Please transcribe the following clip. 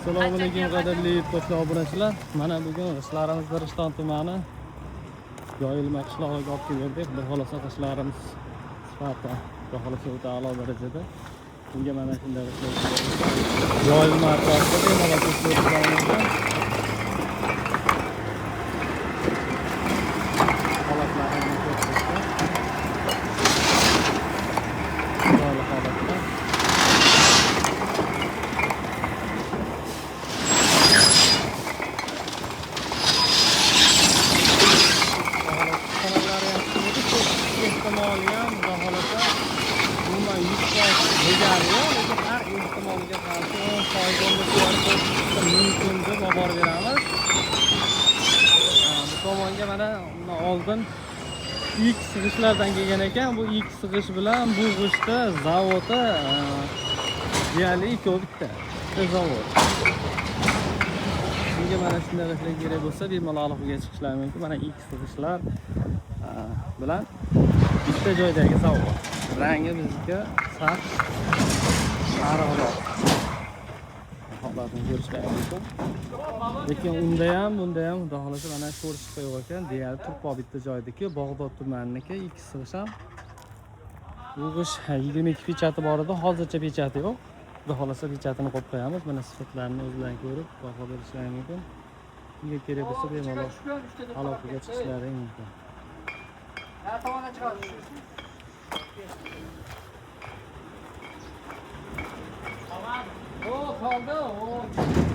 Assalomu alaykum qadrli yurtdoshlar obunachilar. Mana bugun ishlarimiz Rishton tumani Yoyilma qishlog'iga olib keldik. Bir xohlasa ishlarimiz sifati bir xohlasa o'ta a'lo darajada. Bunga mana shunday Yoyilma atrofida bemalol ko'rsatib ehtimoliyam baholasa umuman 100% bejariyor, lekin har ehtimolga qarshi 10% mumkin deb olib borib beramiz. Bu tomonga mana oldin X g'ishlardan kelgan ekan. Bu X g'ish bilan bu g'ishni zavodi deyarli ikkovi bitta zavod. Bunga mana shunday g'ishlar kerak bo'lsa, bemalol aloqaga chiqishlari mumkin. Mana X g'ishlar bilan bitta joydagi zavod. Rangi bizga saf sariqroq. Holatini ko'rishlar mumkin. Lekin unda ham, bunda ham xudo xolasa mana ko'rishib qo'yib ekan. Deyarli turpo bitta joydagi Bog'dod tumaniki ikki g'ish ham. Bu g'ish 22 pechati bor edi, hozircha pechati yo'q. Xudo xolasa pechatini qo'yib qo'yamiz. Mana sifatlarini o'zlaridan ko'rib baho berishlari mumkin. Unga kerak bo'lsa bemalol aloqaga chiqishlari mumkin. Her tavana çıkar. Tamam. O kaldı. O.